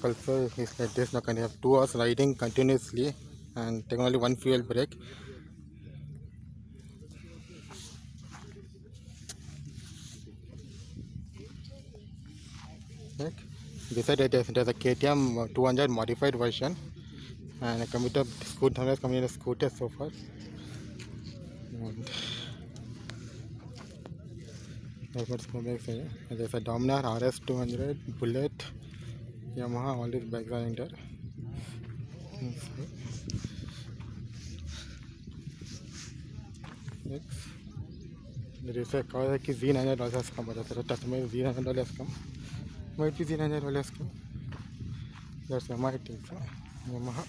culture is like this. Now can have 2 hours riding continuously and taking only one fuel break. Like, beside it, there's a KTM 200 modified version and a commuter scooter has come in a scooter so far. And there's a Dominar RS 200, Bullet, Yamaha, all these bikes are in there. Next, there is a Kawasaki Z900 also has come, but that's a Tatame Z900 has come. Might be Z900 has come. That's Yamaha, I think so. Yamaha.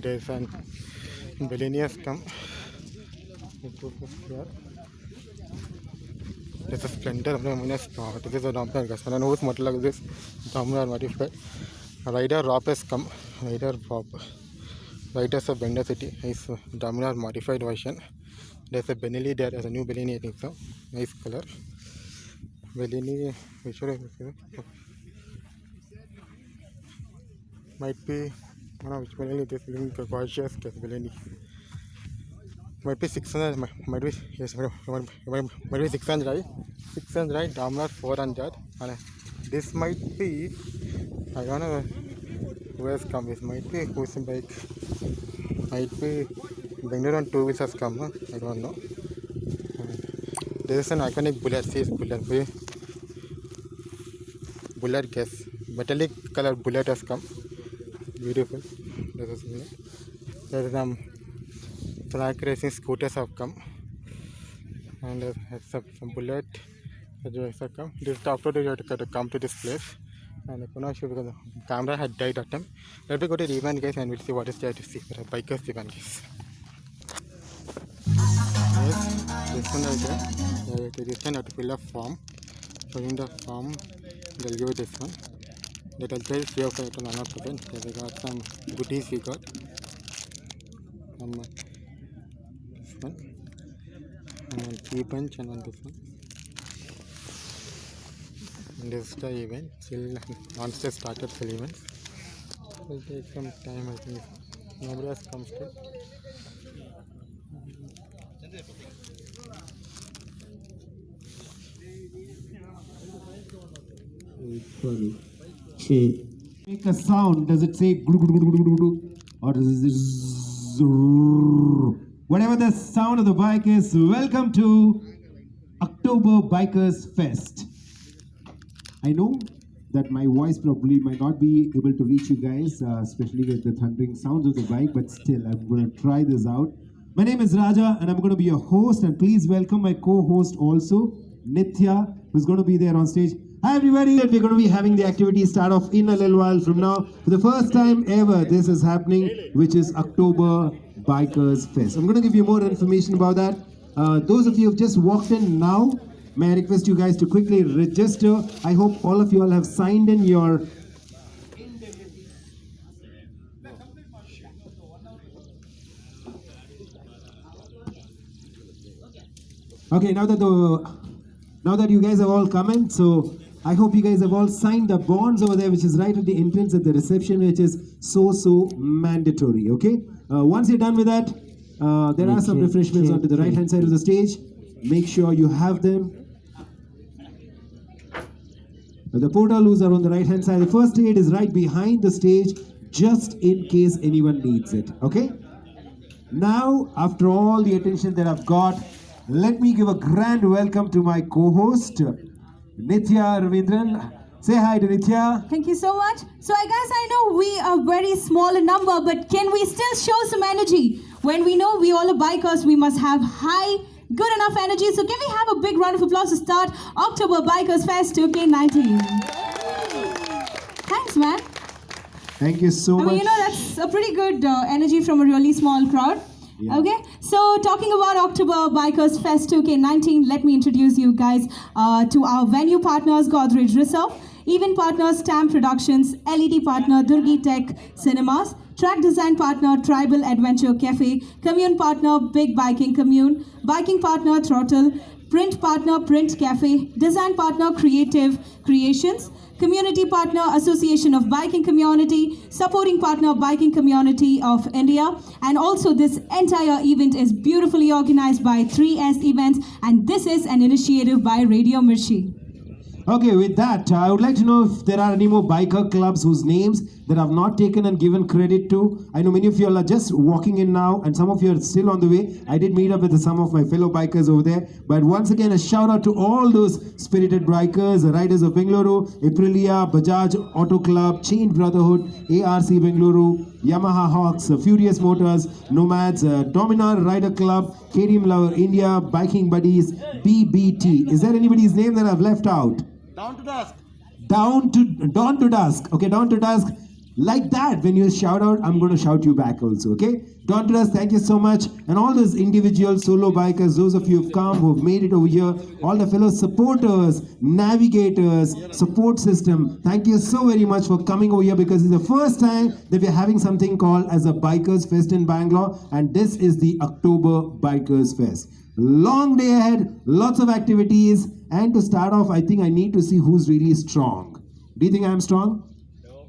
There is an Bellini has come. This is Splendor. This is a Dominar. Gasoline who's model like this Dominar modified. Rider Rob has come. Rider Bob. Riders of Bender City is Dominar modified version. There's a Benelli there. There's a new Benelli, I think so. Nice color. Benelli. Might be. I don't know which Benelli this is. Gorgeous Benelli. Might be 600, might be, yes, might be 600, right? 600, right? Dominar 400. And this might be, I don't know who has come. This might be who's bike. Might be Bengaluru on 2 wheels has come. Huh? I don't know. There is an iconic Bullet. See, Bullet guess. Metallic color Bullet has come. Beautiful. There is track racing scooters have come, and some Bullet has come. This after you have to come to this place, and I cannot show because the camera had died at time. Let me go to the event, guys, and we'll see what is there to see for a bikers event, guys. Yes, this one right there. This one have to fill a form. Showing the form, they'll give this one. That I'll tell you free of it on another second. We got some goodies we got. One and key punch and one this one. And this is the event. Still non-stop started till events. It will take some time, I think. Nobody has come still. Make a sound. Does it say or does it whatever the sound of the bike is? Welcome to October Bikers Fest. I know that my voice probably might not be able to reach you guys, especially with the thundering sounds of the bike, but still I'm going to try this out. My name is Raja and I'm going to be your host, and please welcome my co-host also, Nithya, who's going to be there on stage. Hi everybody, we're going to be having the activity start off in a little while from now. For the first time ever, this is happening, which is October Bikers Fest. I'm going to give you more information about that. Those of you who have just walked in now, may I request you guys to quickly register. I hope all of you all have signed in your... Okay, now that you guys have all come in, so I hope you guys have all signed the bonds over there, which is right at the entrance at the reception, which is so mandatory, okay? Once you're done with that, there are some refreshments onto the right-hand side of the stage. Make sure you have them. The portaloos are on the right-hand side. The first aid is right behind the stage, just in case anyone needs it, okay? Now, after all the attention that I've got, let me give a grand welcome to my co-host, Nithya Ravindran. Say hi to Nithya. Thank you so much. So I guess I know we are very small in number, but can we still show some energy? When we know we all are bikers, we must have high, good enough energy. So can we have a big round of applause to start October Bikers Fest 2K19? Thanks, man. Thank you so much. You know, that's a pretty good energy from a really small crowd. Yeah. Okay, so talking about October Bikers Fest 2K19, let me introduce you guys to our venue partners, Godrej Reserve, event partner, Stamp Productions, LED partner, Durgi Tech Cinemas, track design partner, Tribal Adventure Cafe, commune partner, Big Biking Commune, biking partner, Throttle, print partner Print Cafe, design partner Creative Creations, community partner Association of Biking Community, supporting partner Biking Community of India, and also this entire event is beautifully organized by 3S Events, and this is an initiative by Radio Mirchi. Okay, with that, I would like to know if there are any more biker clubs whose names that I've not taken and given credit to. I know many of you all are just walking in now, and some of you are still on the way. I did meet up with some of my fellow bikers over there. But once again, a shout out to all those spirited bikers, the riders of Bengaluru, Aprilia, Bajaj Auto Club, Chain Brotherhood, ARC Bengaluru, Yamaha Hawks, Furious Motors, Nomads, Dominar Rider Club, KTM Lover India, Biking Buddies, BBT. Is there anybody's name that I've left out? Down to dusk. Dawn to dusk. Okay, dawn to dusk. Like that, when you shout out, I'm going to shout you back also. Okay, dawn to dusk. Thank you so much, and all those individual solo bikers, those of you who've come, who've made it over here, all the fellow supporters, navigators, support system. Thank you so very much for coming over here, because it's the first time that we're having something called as a Bikers Fest in Bangalore, and this is the October Bikers Fest. Long day ahead, lots of activities. And to start off, I think I need to see who's really strong. Do you think I'm strong?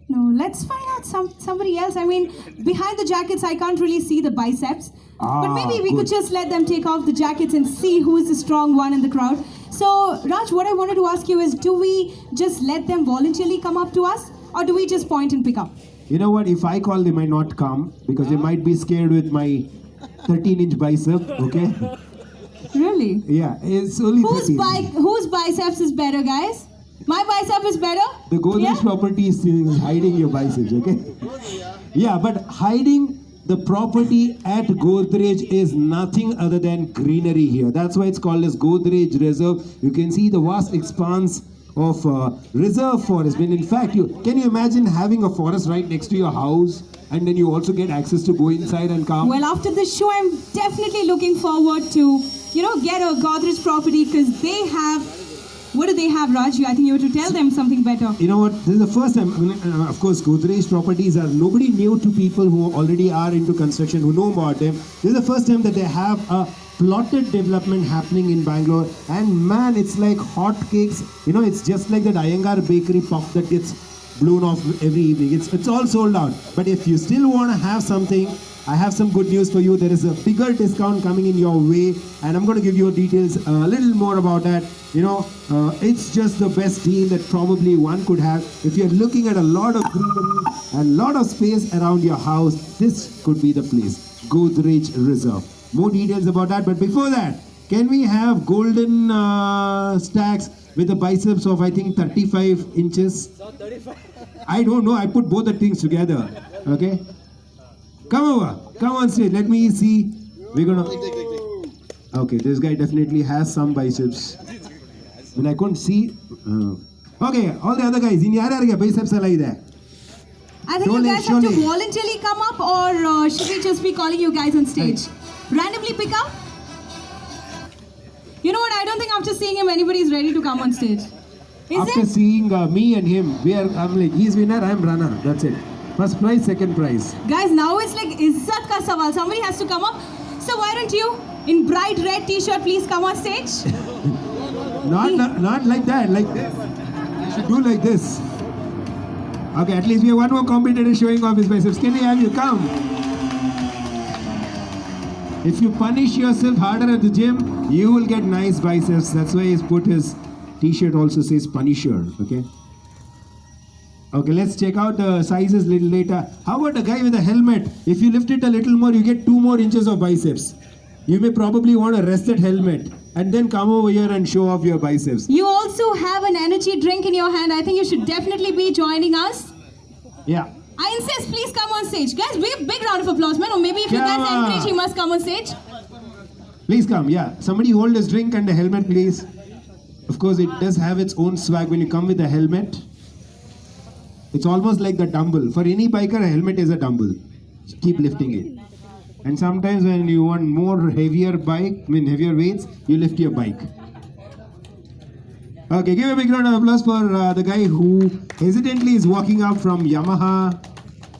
No, let's find out somebody else. I mean, behind the jackets, I can't really see the biceps. But maybe we could just let them take off the jackets and see who's the strong one in the crowd. So, Raj, what I wanted to ask you is, do we just let them voluntarily come up to us? Or do we just point and pick up? You know what? If I call, they might not come, because they might be scared with my 13-inch bicep, okay? Really? Yeah, it's only 13. Whose biceps is better, guys? My bicep is better? The Godrej property is hiding your biceps, okay? Yeah, but hiding the property at Godrej is nothing other than greenery here. That's why it's called as Godrej Reserve. You can see the vast expanse of reserve forest. When in fact, can you imagine having a forest right next to your house, and then you also get access to go inside and come? Well, after this show, I'm definitely looking forward to, get a Godrej property, because they have, what do they have, Raj? I think you have to tell them something better. You know what? This is the first time, of course, Godrej properties are nobody new to people who already are into construction, who know about them. This is the first time that they have a plotted development happening in Bangalore, and man, it's like hotcakes. It's just like that Iyengar bakery puff that gets blown off every evening. It's all sold out. But if you still want to have something, I have some good news for you. There is a bigger discount coming in your way, and I'm going to give you details a little more about that. It's just the best deal that probably one could have. If you're looking at a lot of greenery and a lot of space around your house, this could be the place. Godrej Reserve. More details about that, but before that, can we have golden stacks with the biceps of, I think, 35 inches? 35. I don't know. I put both the things together. Okay? Come over. Come on stage. Let me see. We're gonna. Okay, this guy definitely has some biceps. When I couldn't see. Okay, all the other guys. In yaar biceps alai there. I think you guys have to voluntarily come up, or should we just be calling you guys on stage? Randomly pick up? You know what? I don't think after seeing him, anybody's ready to come on stage. After seeing me and him, I'm like, he's winner, I'm runner. That's it. First prize, second prize. Guys, now it's like Izzat ka sawal. Somebody has to come up. So why don't you, in bright red t-shirt, please come on stage? not like that. Like this. You should do like this. Okay, at least we have one more competitor showing off his biceps. Can we have you come? If you punish yourself harder at the gym, you will get nice biceps. That's why he's put his t-shirt also says Punisher. Okay. Okay, let's check out the sizes a little later. How about the guy with the helmet? If you lift it a little more, you get 2 more inches of biceps. You may probably want to rest that helmet and then come over here and show off your biceps. You also have an energy drink in your hand. I think you should definitely be joining us. Yeah. I insist, please come on stage. Guys, give a big round of applause, man. Or maybe if you guys encourage, he must come on stage. Please come, yeah. Somebody hold his drink and the helmet, please. Of course, it does have its own swag when you come with the helmet. It's almost like the dumbbell. For any biker, a helmet is a dumbbell. So keep lifting it. And sometimes when you want more heavier weights, you lift your bike. Okay, give a big round of applause for the guy who hesitantly is walking up from Yamaha,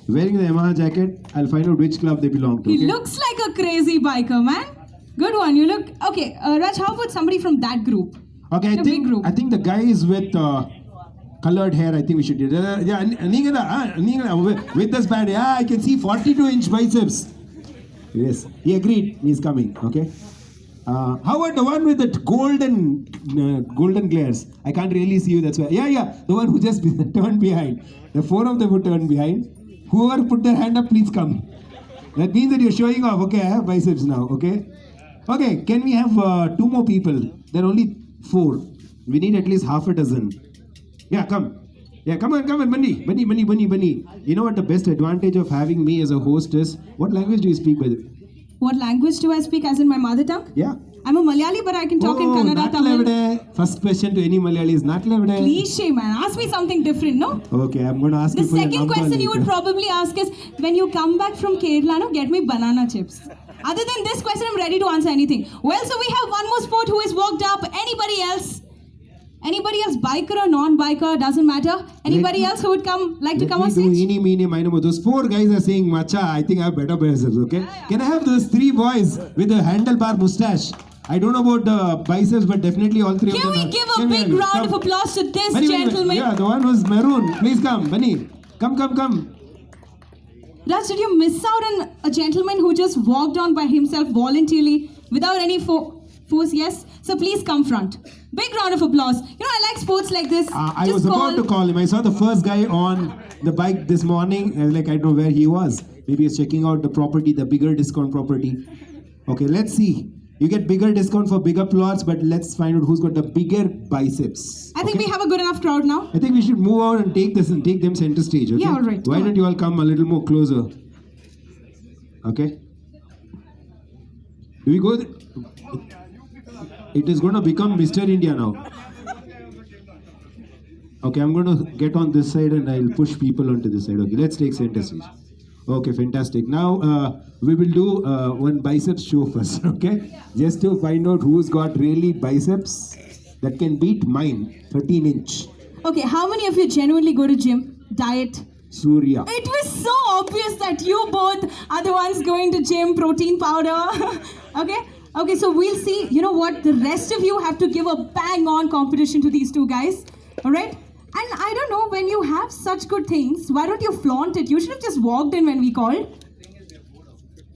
wearing the Yamaha jacket. I'll find out which club they belong to. He looks like a crazy biker, man. Good one. You look okay. Raj, how about somebody from that group? Okay, The big group. I think the guys with colored hair, I think we should do. Yeah, with this band, yeah, I can see 42-inch biceps. Yes, he agreed. He's coming. Okay. How about the one with the golden glares? I can't really see you. That's why. Yeah. The one who just turned behind. The four of them who turned behind. Whoever put their hand up, please come. That means that you're showing off. Okay, I have biceps now. Okay. Okay. Can we have 2 more people? There are only 4. We need at least half a dozen. Yeah, come. Yeah, come on, Bunny. You know what the best advantage of having me as a host is? What language do you speak, by the way? What language do I speak? As in my mother tongue? Yeah. I'm a Malayali, but I can talk in Kannada, Tamil. Natlevide. First question to any Malayali is Natlevide. Cliche, man. Ask me something different, no? Okay, I'm going to ask The you for your second number question you would later. probably ask is, when you come back from Kerala, no, get me banana chips. Other than this question, I'm ready to answer anything. Well, so we have one more sport who is walked up. Anybody else? Anybody else, biker or non-biker, doesn't matter. Anybody else who would like to come on Let me do stage? eeny, meeny, miny, moe. Those 4 guys are saying matcha. I think I have better biceps, okay? Can I have those 3 boys with a handlebar mustache? I don't know about the biceps, but definitely all 3 of Can them we are- give a Can we- big round come. of applause to this Bunny, gentleman? Yeah, the one who's maroon. Please come, Bunny. Come. Raj, did you miss out on a gentleman who just walked on by himself voluntarily without any force? Yes? So please come front. Big round of applause. You know, I like sports like this. I Just was about to call him. I saw the first guy on the bike this morning. I was like, I don't know where he was. Maybe he's checking out the property, the bigger discount property. Okay, let's see. You get bigger discount for bigger plots, but let's find out who's got the bigger biceps. I think Okay? we have a good enough crowd now. I think we should move out and take this and take them center stage. Okay? Yeah, all right. Why Come don't on. you all come a little more closer? Okay. Do we go? It is going to become Mr. India now. Okay, I'm going to get on this side and I'll push people onto this side. Okay, let's take center stage. Okay, fantastic. Now we will do one biceps show first. Okay, just to find out who's got really biceps that can beat mine, 13-inch. Okay, how many of you genuinely go to gym, diet? Surya. It was so obvious that you both are the ones going to gym, protein powder. Okay, so we'll see. You know what? The rest of you have to give a bang-on competition to these 2 guys. All right? And I don't know, when you have such good things, why don't you flaunt it? You should have just walked in when we called.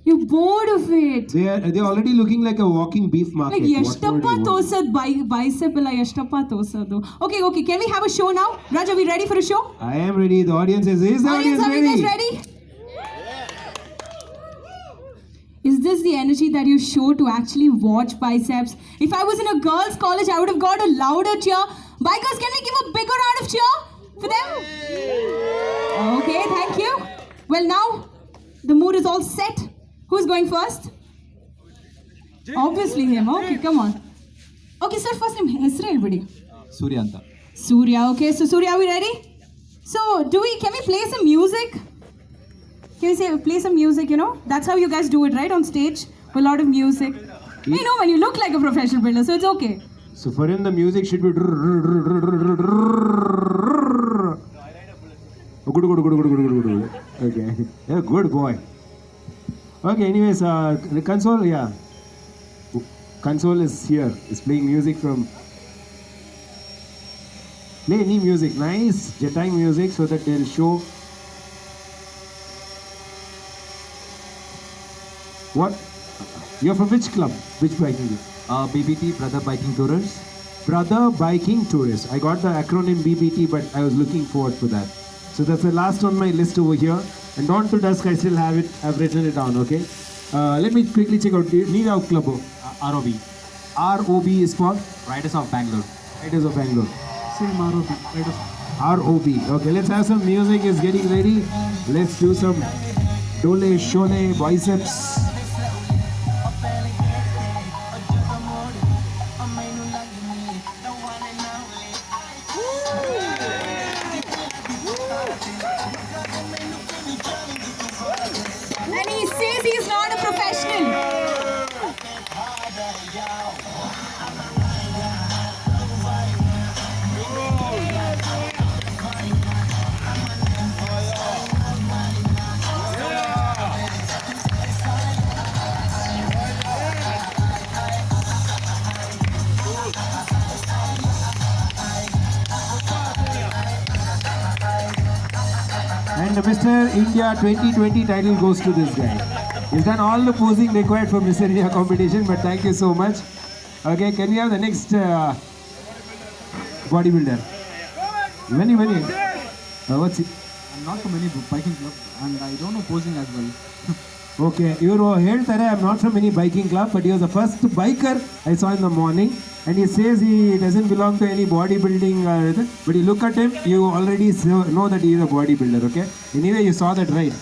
You're bored of it. They're already looking like a walking beef market. Like What more do Yashtappa you want? tosad bicep illa Yashtappa tosadu. Okay, can we have a show now? Raj, are we ready for a show? I am ready. The audience is the audience Are you guys ready? Is this the energy that you show to actually watch biceps? If I was in a girls' college, I would have got a louder cheer. Bikers, can we give a bigger round of cheer for them? Okay, thank you. Well, now the mood is all set. Who's going first? Obviously him. Okay, come on. Okay, sir, first name. Hesra everybody. Surya anta. Surya. Okay, so Surya, are we ready? So, can we play some music? Can we play some music, you know? That's how you guys do it, right? On stage, with a lot of music. You know, when you look like a professional builder, so it's okay. So for him, the music should be. Good. Okay. Yeah, good boy. Okay. Anyways, the console, yeah. Console is here. It's playing music from. Play any music, nice Jetai music, so that they'll show. What? You're from which club? Which biking group? BBT, Brother Biking Tourers. Brother Biking Tourist. I got the acronym BBT, but I was looking forward for that. So that's the last on my list over here. And Dawn to Dusk, I still have it. I've written it down, okay? Let me quickly check out. Need our club. ROB, ROB is for Riders of Bangalore. Riders of Bangalore. Same ROB. ROB. Okay, let's have some music. Is getting ready. Let's do some Dole Shole biceps. And he says he's not a professional. And Mr. India 2020 title goes to this guy. He's done all the posing required for Mr. India competition, but thank you so much. Okay, can we have the next bodybuilder? Many. What's it? I'm not from any biking club and I don't know posing as well. Okay, ಇವರು ಹೇಳ್ತಾರೆ I'm not from any biking club, but he was the first biker I saw in the morning, and he says he doesn't belong to any bodybuilding, but you look at him, you already know that he is a bodybuilder. Okay, anyway, you saw that, right?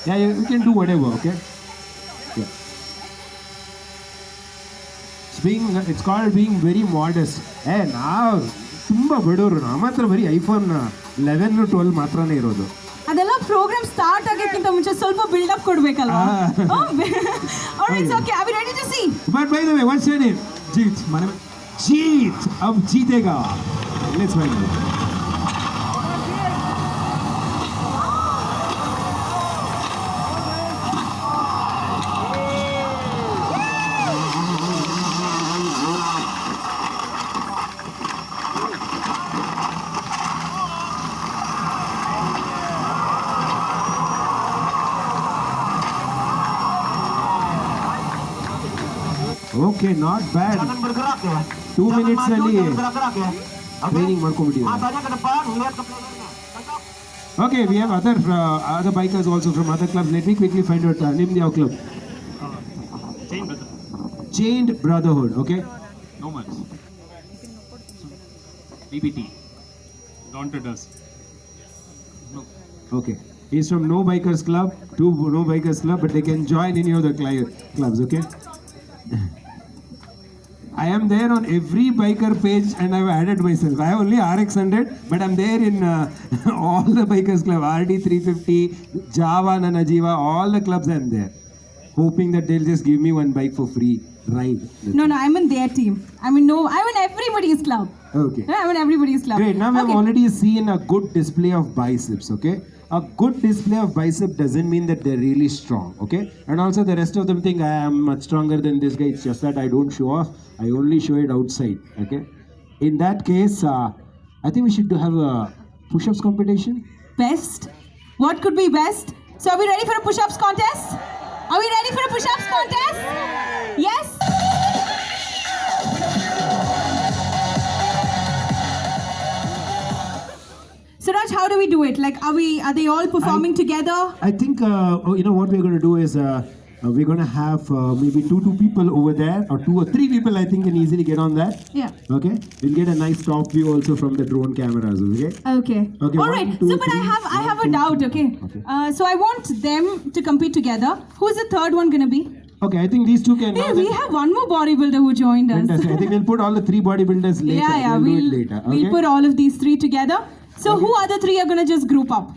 Yeah, you can do whatever. Okay, yeah. It's called being very modest. Hey, ನಾವು ತುಂಬ ಬಡವರು, ನಮ್ಮ ಹತ್ರ ಬರೀ iPhone 11 12 ಮಾತ್ರನೇ ಇರೋದು. ಅದೆಲ್ಲ program start ಆಗೋಕ್ಕಿಂತ ಮುಂಚೆ ಸ್ವಲ್ಪ build up ಕೊಡ್ಬೇಕಲ್ವಾ? Alright, okay, are we ready to see? But by the way, what's your name? Jeet, my name Jeet. अब जीतेगा. Let's find out. Okay, not bad. 2 minutes ನಲ್ಲಿ training ಮಾಡ್ಕೊಂಡ್ಬಿಟ್ಟಿದ್ದಾರೆ. Okay, we have other bikers also from other clubs. Let me quickly find out ನಿಮ್ದು ಯಾವ club? Chained Brotherhood. Okay. No much. DBT. Daunted us. Okay. He's from No Bikers Club, two No Bikers Club, but they can join any of the clubs. Okay. I am there on every biker page and I've added myself. I have only RX100, but I'm there in all the bikers club, RD350, Java, Nanajiva, all the clubs I'm there. Hoping that they'll just give me one bike for free ride. No, I'm in their team. I'm in everybody's club. Okay. I'm in everybody's club. Great. Now Okay. we've already seen a good display of biceps, okay? A good display of bicep doesn't mean that they're really strong, okay? And also the rest of them think I am much stronger than this guy. It's just that I don't show off. I only show it outside, okay? In that case, I think we should have a push-ups competition. Best? What could be best? So are we ready for a push-ups contest? Are we ready for a push-ups contest? Yes? Suraj, how do we do it? Like, are they all performing together? I think, what we're going to do is we're going to have maybe two people over there, or 2 or 3 people I think can easily get on that. Yeah. Okay? We'll get a nice top view also from the drone cameras, okay? Okay. Okay, All right. 1, 2, So, but 3, I have a doubt. Okay. Okay. So I want them to compete together. Who's the third one gonna be? Okay, I think these two can... Hey, we have one more bodybuilder who joined us. Fantastic. I think we'll put all the 3 bodybuilders later. Yeah. We'll do it later. Okay? We'll put all of these 3 together. So who are the 3 are gonna just group up?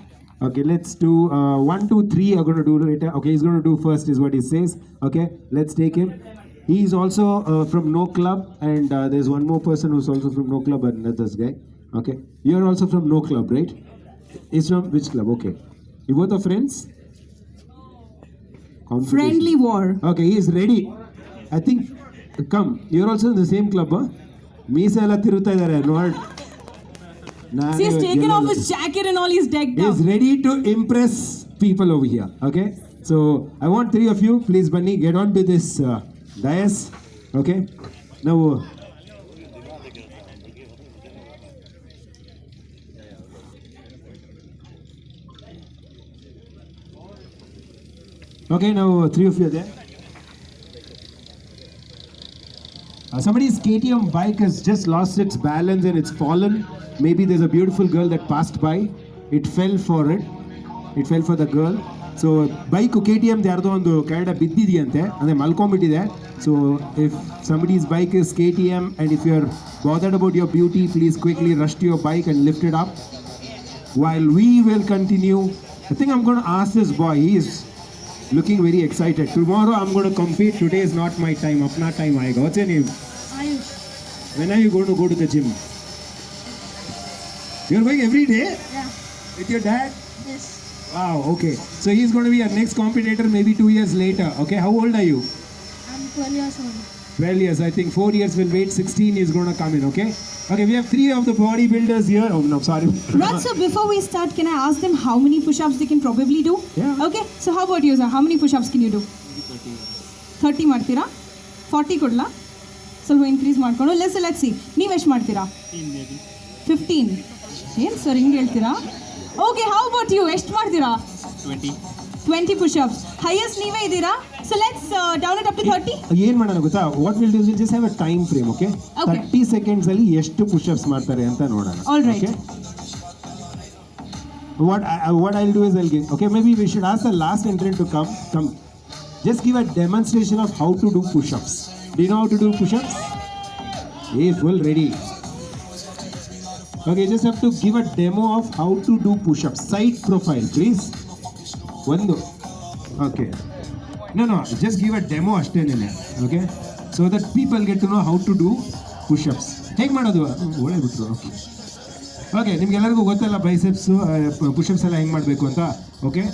Okay, let's do 1, 2, 3 are going to do later. Okay, he's going to do first is what he says. Okay, let's take him. He's also from No Club, and there's one more person who's also from No Club, and that's this guy. Okay, you're also from No Club, right? He's from which club? Okay, you both are friends? Competition. Friendly war. Okay, he is ready. I think, come, you're also in the same club, huh? Meesa ella tirutta idare, no? See, he's taken off his jacket and all, he's decked He's out. ready to impress people over here. Okay, so I want 3 of you, please, Bunny, get on to this dais. Okay, now. Okay, now 3 of you are there. Somebody's KTM bike has just lost its balance and it's fallen. Maybe there's a beautiful girl that passed by. It fell for it. It fell for the girl. So bike KTM ಯಾರ್ದೋ ಒಂದು ಕೆಳಗಡೆ ಬಿದ್ದಿದೆಯಂತೆ, ಅಂದರೆ ಮಲ್ಕೊಂಡ್ಬಿಟ್ಟಿದೆ. So if somebody's bike is KTM and if you're bothered about your beauty, please quickly rush to your bike and lift it up. While we will continue, I think I'm going to ask this boy. He is looking very excited. Tomorrow I'm going to compete. Today is not my time. Apna time aayega. What's your name? Ayush. When are you going to go to the gym? You're going every day? Yeah. With your dad? Yes. Wow, okay. So he's going to be our next competitor maybe 2 years later. Okay, how old are you? I'm 12 years old. 12 years. I think 4 years will wait. 16 is going to come in. Okay. Okay. We have 3 of the bodybuilders here. Oh no, sorry. Raj, so before we start, can I ask them how many push-ups they can probably do? Yeah. Okay. So how about you, sir? How many push-ups can you do? 30 ಮಾಡ್ತೀರಾ 40 ಕೊಡ್ಲಾ ಸ್ವಲ್ಪ increase ಮಾಡ್ಕೊಂಡು let's see ನೀವು ಎಷ್ಟು ಮಾಡ್ತೀರಾ 15 ಏನು sir ಹಿಂಗೆ ಹೇಳ್ತೀರಾ okay how about you ಎಷ್ಟು ಮಾಡ್ತೀರಾ 20 push-ups ಹೈಯೆಸ್ಟ್ ನೀವೇ ಇದ್ದೀರಾ so let's down it up to 30 ಏನು ಮಾಡೋಣ ಗೊತ್ತಾ what will do will just have a time frame okay 30 seconds ಅಲ್ಲಿ ಎಷ್ಟು ಪುಷಪ್ಸ್ ಮಾಡ್ತಾರೆ ಅಂತ ನೋಡೋಣ All right. Okay? What I'll do is I'll give okay maybe we should ask the last entrant to come just give a demonstration of how to do push-ups. Do you know how to do push-ups? Hey, full ready. Okay, just have to give a demo of how to do push-ups. Side profile, please. One. Okay. No. Just give a demo ಅಷ್ಟೇನೆ. Okay. So that people get to know how to do push-ups. ಹೇಗೆ ಮಾಡೋದು? ಒಳ್ಳೆ ಬಿಟ್ರು. Okay. Okay, ನಿಮ್ಗೆಲ್ಲರಿಗೂ ಗೊತ್ತಲ್ಲ biceps push-ups ಎಲ್ಲ ಹೆಂಗೆ ಮಾಡಬೇಕು ಅಂತ ಓಕೆ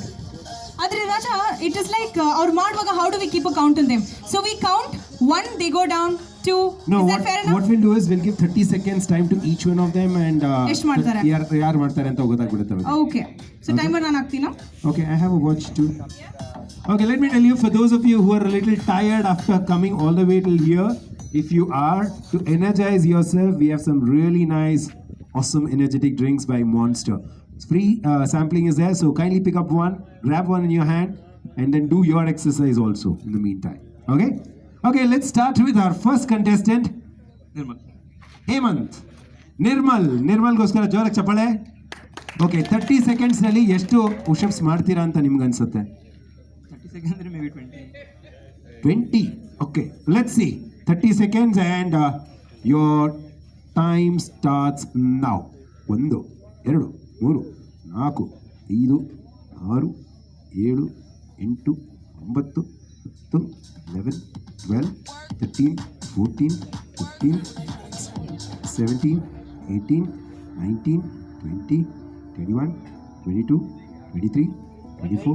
ಆದರೆ ರಾಜ ಇಟ್ ಇಸ್ ಲೈಕ್ ಅವ್ರು ಮಾಡುವಾಗ how do we keep a count on them so we count 1 they go down 2 No, is that fair enough? what we'll do is we'll give 30 seconds time to each one of them and ಎಷ್ಟ್ ಮಾಡ್ತಾರೆ? ಯಾರು ಮಾಡ್ತಾರೆ ಅಂತ ಗೊತ್ತಾಗ್ಬಿಡುತ್ತೆ ಅವ್ರಿಗೆ. Okay so timer ನಾನು ಹಾಕ್ತೀನಾ Okay, I have a watch too. Okay, let me tell you, for those of you who are a little tired after coming all the way till here, if you are, to energize yourself, we have some really nice, awesome energetic drinks by Monster. Free sampling is there, so kindly pick up one, grab one in your hand, and then do your exercise also in the meantime. Okay? Okay, let's start with our first contestant, Hemant. ನಿರ್ಮಲ್ಗೋಸ್ಕರ ಜೋರಾಗಿ ಚಪ್ಪಾಳೆ. Okay 30 ಸೆಕೆಂಡ್ಸ್ನಲ್ಲಿ ಎಷ್ಟು push-ups ಮಾಡ್ತೀರಾ ಅಂತ ನಿಮ್ಗೆ ಅನ್ಸುತ್ತೆ 30 seconds, maybe 20. Okay, let's see. 30 seconds and your time starts now. 1 2 3 4 5 6 7 8 9 10 11 12 13 14 15 17 18 19 20 21 22 23 24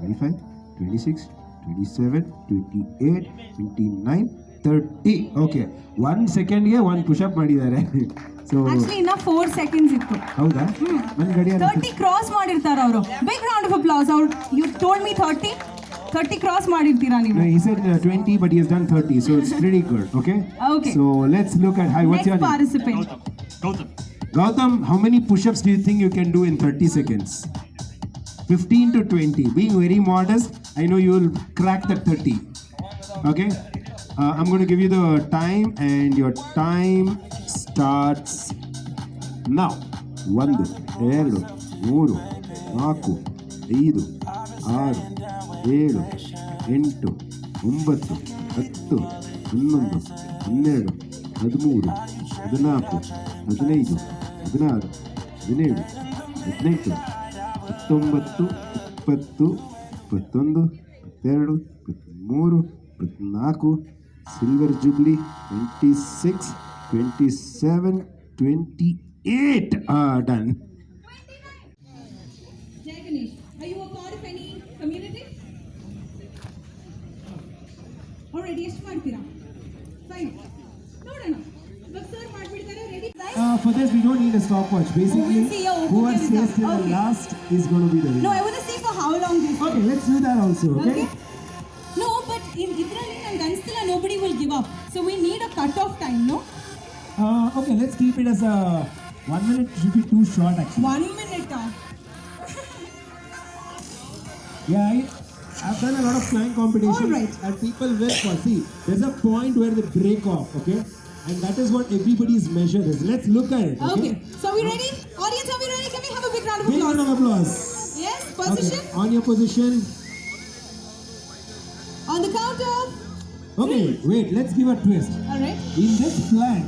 25 26 27 28 29 30. Okay, 1 secondಗೆ 1 push-up ಮಾಡಿದ್ದಾರೆ so actually ಇನ್ನ 4 seconds ಇತ್ತು ಹೌದಾ ನನ್ನ ಗಡಿಯಾರ 30 ಕ್ರಾಸ್ ಮಾಡಿರ್ತಾರ ಅವರು ಬಿಗ್ ರೌಂಡ್ ಆಫ್ ಅಪ್ಲಾಸ್ ಅವ್ರು ಯು ಟೋಲ್ಡ್ ಮೀ 30 ಕ್ರಾಸ್ ಮಾಡಿರ್ತೀರಾ ನೀವು No, he said 20 but he has done 30 so it's pretty good. Okay, Okay. So let's look at what's your name? Participant Gautam, how many push-ups do you think you can do in 30 seconds? 15 to 20. Being very modest, I know you will crack that 30. Okay? I'm going to give you the time and your time starts now. 1 2 3 4 5 6 7 8 9 10 11 12 13 14 15 16 17 18 19 20 21 22 23 24 Silver Jubilee 26 27 28 done. Jai Ganesh, are you a part of any community? Already ಎಷ್ಟು ಮಾಡ್ತೀರಾ 5 ನೋಡೋಣ ಇವಾಗ sir ಮಾಡ್ಬಿಡ್ತಾರೆ ready For this we don't need a stopwatch. Basically, we'll see, yeah, whoever okay with stays that. till the Okay. last is going to be the winner. No, I want to see for how long this Okay, let's do that also. Okay. No, but in ಇದರಲ್ಲಿ ನಂಗೆ ಅನಿಸ್ತಿಲ್ಲ nobody will give up. So we need a cut off time, no? Okay, let's keep it as a 1 minute. Should be too short actually. 1 minute. Yeah, I've done a lot of flying competitions. All right. And people will see. There's a point where they break off. Okay. And that is what everybody's measure is. Let's look at it. Okay. So are we ready? Audience, are we ready? Can we have a big round of Big round applause? of applause. Yes, position. Okay. On your position. On the count of. Okay, wait, let's give a twist. All right. In this plank,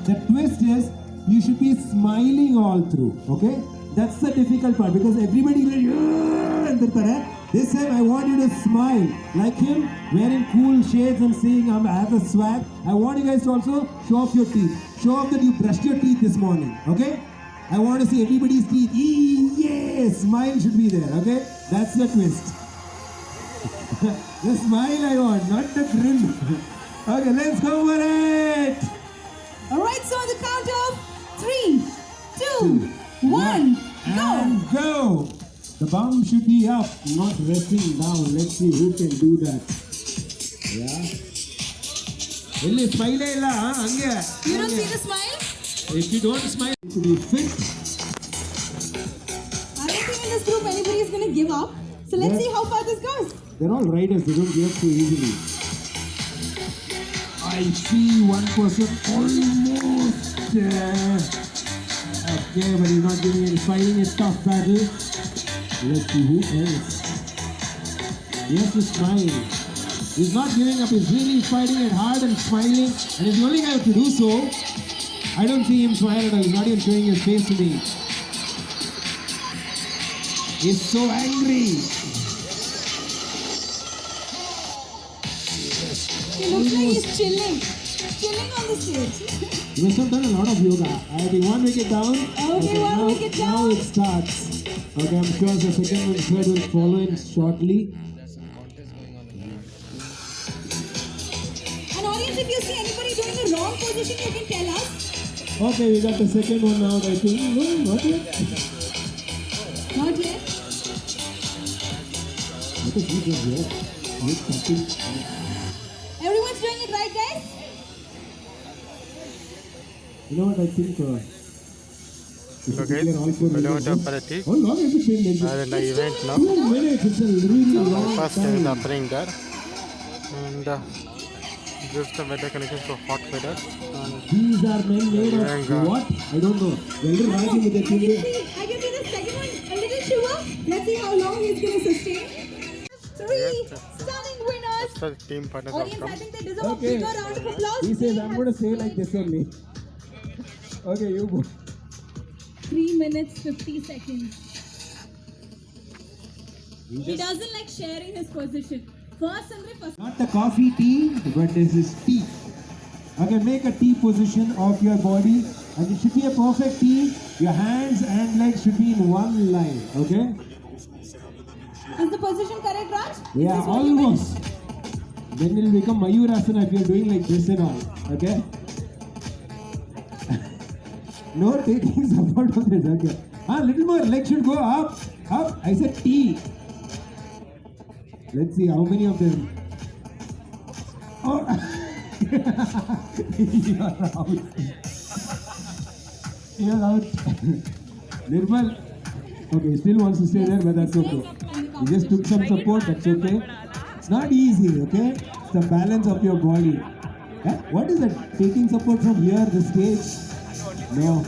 the twist is you should be smiling all through, okay? That's the difficult part because everybody will like, this time I want you to smile like him, wearing cool shades and saying I have a swag. I want you guys to also show off your teeth. Show off that you brushed your teeth this morning, okay? I want to see everybody's teeth. Yeah, smile should be there, okay? That's the twist. The smile I want, not the grin. Okay, let's go for it. Alright, so on the count of 3, 2, 1, go! And go. The bum should be up, not resting down. Let's see who can do that. Yeah. Illi smile illa ange. You don't see the smile? If you don't smile, to be fit. I don't think in this group anybody is going to give up. So let's Yeah. see how far this goes. They're all riders. They don't give up so easily. I see one person almost. Okay, but he's not giving any fighting. It's tough battle. Let's see who else. He has to smile. He's not giving up. He's really fighting it hard and smiling. And he's the only guy to do so. I don't see him smile at all. He's not even showing his face to me. He's so angry. He looks like he's chilling. Chilling on the stage. You must have done a lot of yoga. I think 1 wicket down. Okay, one now, wicket Now down. it starts. Okay, I'm sure the second and third will follow in shortly. And audience, if you see anybody doing the wrong position, you can tell us. Okay, we got the second one out, I think. No, not yet. Not yet. What is this one here? It's touching. Everyone's doing it right, guys? You know what I think? Hello All guys, four welcome wickets. to Apparati. How long has it been like this? The event now. 2 minutes. It's a really long First is time. happening there. And this is the weather conditions for hot weather. And These are men made Yeah. of what? I don't know. Welded rising with the I can children. see the second one a little shiver. Let's see how long he's going to sustain. 3 stunning winners. the team partners have Audience, come. I think they deserve Okay. a bigger round of applause. He says, I'm going to say like this only. Okay, you go. 3 minutes, 50 seconds. He doesn't like sharing his position. First, Andre, first. Not the coffee tea, but this is tea. Okay, make a T position of your body. And it should be a perfect T. Your hands and legs should be in one line. Okay? Is the position correct, Raj? Yeah, Is this what you meant? almost. Then it will become Mayurasana if you're doing like this and all. Okay? No taking support of this. Okay. Little more. Leg should go up. Up. I said T. Let's see how many of them. Oh. You're out. You're out. Nirmal. Okay, he still wants to stay there, but that's okay. He just took some support, that's okay. It's not easy, okay? It's the balance of your body. Eh? What is that? Taking support from here, the stage? No.